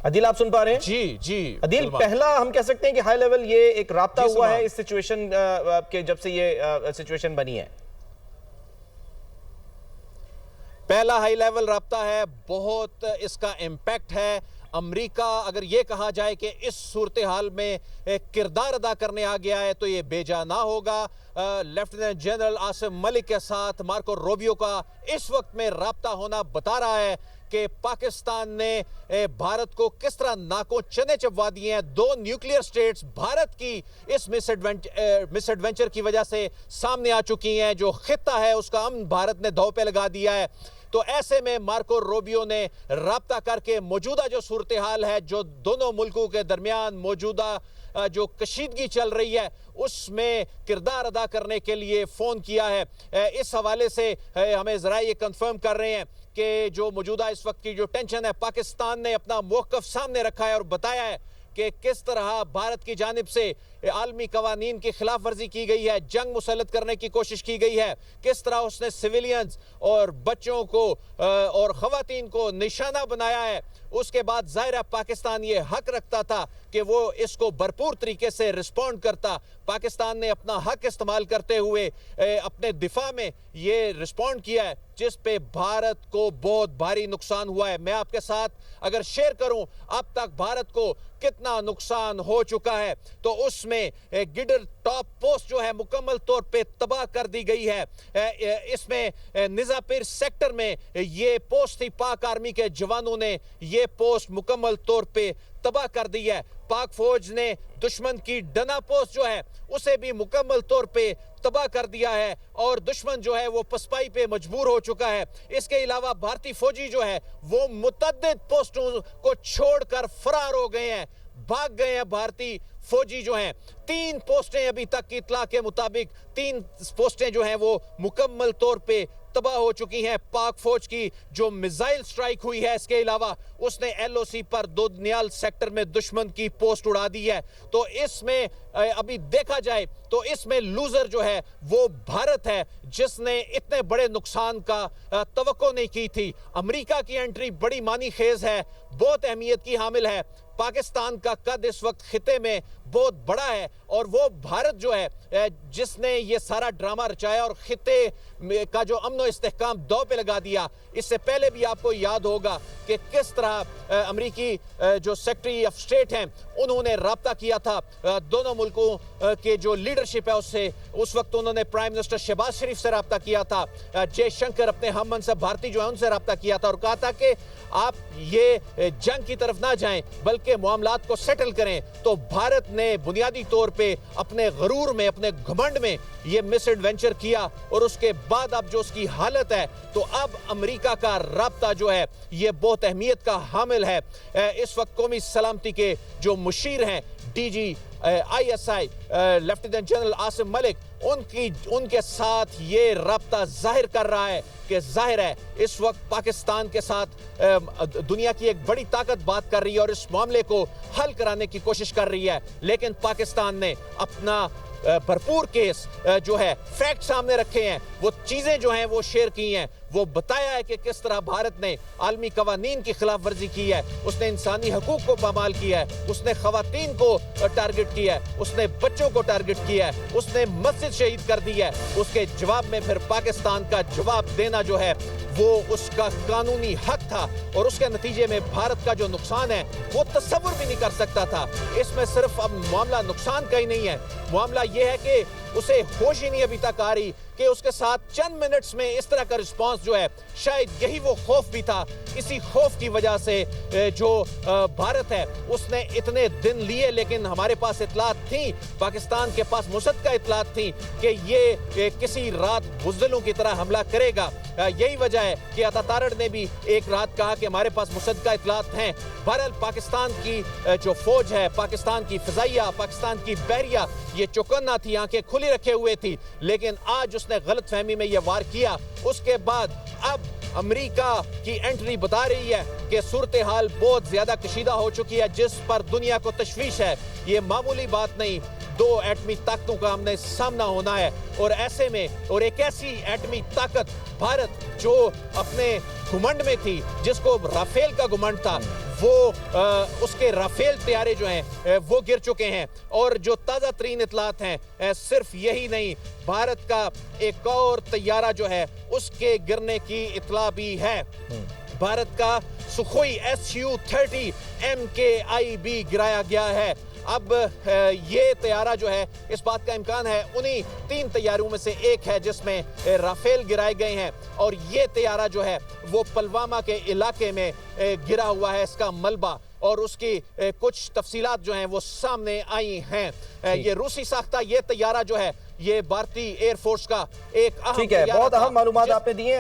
अदिल, आप सुन पा रहे हैं? जी जी अदिल, पहला हम कह सकते हैं कि हाई लेवल ये एक राब्ता हुआ है इस सिचुएशन के जब से ये सिचुएशन बनी है। पहला हाई लेवल राब्ता है, बहुत इसका इम्पैक्ट है। अमेरिका अगर ये कहा जाए कि इस सूरत हाल में किरदार अदा करने आ गया है तो ये बेजा ना होगा। लेफ्टिनेंट जनरल आसिम मलिक के साथ मार्को रूबियो का इस वक्त में राब्ता होना बता रहा है कि पाकिस्तान ने भारत को किस तरह नाकों चने चबवा दिए हैं। दो न्यूक्लियर स्टेट्स भारत की इस मिसएडवेंचर की वजह से सामने आ चुकी हैं। जो खिता है उसका अमन भारत ने दांव पे लगा दिया है। तो ऐसे में मार्को रूबियो ने राब्ता करके मौजूदा जो सूरत हाल है, जो दोनों मुल्कों के दरमियान मौजूदा जो कशीदगी चल रही है, उसमें किरदार अदा करने के लिए फ़ोन किया है। इस हवाले से हमें ज़रा ये कंफर्म कर रहे हैं कि जो मौजूदा इस वक्त की जो टेंशन है, पाकिस्तान ने अपना मौक़िफ़ सामने रखा है और बताया है कि किस तरह भारत की जानिब से आलमी कवानीन की खिलाफ वर्जी की गई है, जंग मुसल्लत करने की कोशिश की गई है, किस तरह उसने सिविलियंस और बच्चों को और ख़वातीन को निशाना बनाया है। उसके बाद ज़ाहिर है पाकिस्तान ये हक रखता था कि वो इसको भरपूर तरीके से रिस्पॉन्ड करता। पाकिस्तान ने अपना हक इस्तेमाल करते हुए अपने दिफा में ये रिस्पॉन्ड किया है, जिस पे भारत को बहुत भारी नुकसान हुआ है। मैं आपके साथ अगर शेयर करूं अब तक भारत को कितना नुकसान हो चुका है, तो उसमें गिडर टॉप पोस्ट जो है मुकम्मल तौर पे तबाह कर दी गई है। इसमें निजापीर सेक्टर में ये पोस्ट थी, पाक आर्मी के जवानों ने ये पोस्ट मुकम्मल तौर पे तबाह कर दी है। पाक फौज ने दुश्मन की डना पोस्ट जो है उसे भी मुकम्मल तौर पे तबाह कर दिया है और दुश्मन जो है वो पसपाई पे मजबूर हो चुका है। इसके अलावा भारतीय फौजी जो है वो मुतअद्दिद पोस्टों को छोड़कर फरार हो गए हैं, भाग गए हैं। भारतीय फौजी जो हैं 3 पोस्टें अभी तक की इत्तला के मुताबिक 3 पोस्टें जो हैं वो मुकम्मल तौर पे तबाह हो चुकी हैं। पाक फौज की जो मिसाइल स्ट्राइक हुई है, इसके अलावा उसने एलओसी पर दोदनियाल सेक्टर में दुश्मन की पोस्ट उड़ा दी है। तो इसमें अभी देखा जाए तो इसमें लूजर जो है वो भारत है, जिसने इतने बड़े नुकसान का तवक्को नहीं की थी। अमेरिका की एंट्री बड़ी मानी खेज है, बहुत अहमियत की हामिल है। पाकिस्तान का कद इस वक्त खिते में बहुत बड़ा है और वो भारत जो है जिसने ये सारा ड्रामा रचाया और खिते का जो अमन और इस्तेहकाम दांव पे लगा दिया। इससे पहले भी आपको याद होगा कि किस तरह अमेरिकी जो सेक्रेटरी ऑफ स्टेट हैं उन्होंने राब्ता किया था दोनों मुल्कों के जो लीडरशिप है उससे। उस वक्त उन्होंने प्राइम मिनिस्टर शहबाज शरीफ से राब्ता किया था, जयशंकर अपने हम मनसब भारती जो है उनसे राब्ता किया था और कहा था कि आप ये जंग की तरफ ना जाएं बल्कि मामलात को सेटल करें। तो भारत ने बुनियादी तौर पे अपने गरूर में, अपने घमंड में ये मिस एडवेंचर किया और उसके बाद अब जो उसकी हालत है, तो अब अमेरिका का राब्ता जो है ये बहुत अहमियत का हामिल है। इस वक्त कौमी सलामती के जो मुशीर हैं DG ISI lieutenant general Asim Malik, उनके साथ ये राब्ता जाहिर कर रहा है कि जाहिर है इस वक्त पाकिस्तान के साथ दुनिया की एक बड़ी ताकत बात कर रही है और इस मामले को हल कराने की कोशिश कर रही है। लेकिन पाकिस्तान ने अपना भरपूर केस जो है फैक्ट सामने रखे हैं, वो चीजें जो हैं वो शेयर की हैं, वो बताया है कि किस तरह भारत ने आलमी कवानीन की खिलाफ वर्जी की है, उसने इंसानी हकूक को पामाल किया है, उसने खवातीन को टारगेट किया है, उसने बच्चों को टारगेट किया है, उसने मस्जिद शहीद कर दी है। उसके जवाब में फिर पाकिस्तान का जवाब देना जो है वो उसका कानूनी हक था और उसके नतीजे में भारत का जो नुकसान है वो तस्वुर भी नहीं कर सकता था। इसमें सिर्फ अब मामला नुकसान का ही नहीं है, मामला ये है कि उसे होश ही नहीं अभी तक आ रही कि उसके साथ चंद मिनट्स में इस तरह का रिस्पांस जो है, शायद यही वो खौफ भी था। इसी खौफ की वजह से जो भारत है उसने इतने दिन लिए, लेकिन हमारे पास इतलात थी, पाकिस्तान के पास मुसद्दका इतलात थी कि ये किसी रात बुज़दिलों की तरह हमला करेगा। यही वजह है कि अतातारड़ ने भी एक रात कहा कि हमारे पास मुसद्दका इतलात हैं। बहरहाल पाकिस्तान की जो फौज है, पाकिस्तान की फिजाइया, पाकिस्तान की बहरिया, ये चौकन्ना थी, आंखें खुली रखे हुए थी। लेकिन आज उसने गलत फहमी में यह वार किया। उसके बाद अब अमेरिका की एंट्री बता रही है कि सूरत हाल बहुत ज्यादा कशीदा हो चुकी है, जिस पर दुनिया को तशवीश है। ये मामूली बात नहीं, दो एटमी ताकतों का हमने सामना होना है। और ऐसे में और एक ऐसी एटमी ताकत भारत जो अपने घुमंड में थी, जिसको राफेल का घुमंड था, वो उसके राफेल तैयारे जो हैं वो गिर चुके हैं। और जो ताज़ा तरीन इतलात हैं, सिर्फ यही नहीं, भारत का एक और तैयारा जो है उसके गिरने की इतला भी है। भारत का सुखोई Su-30 MKI भी गिराया गया है। अब ये तैयारा जो है, इस बात का इम्कान है उन्हीं 3 तैयारों में से एक है जिसमें राफेल गिराए गए हैं। और ये तैयारा जो है वो पुलवामा के इलाके में गिरा हुआ है, इसका मलबा, और उसकी कुछ तफसीलात जो हैं वो सामने आई हैं। ये रूसी साख्ता ये तैयारा जो है, ये भारतीय एयरफोर्स का एक अहम ठीक है, तैयारा बहुत था, अहम मालूमात आपने दी हैं।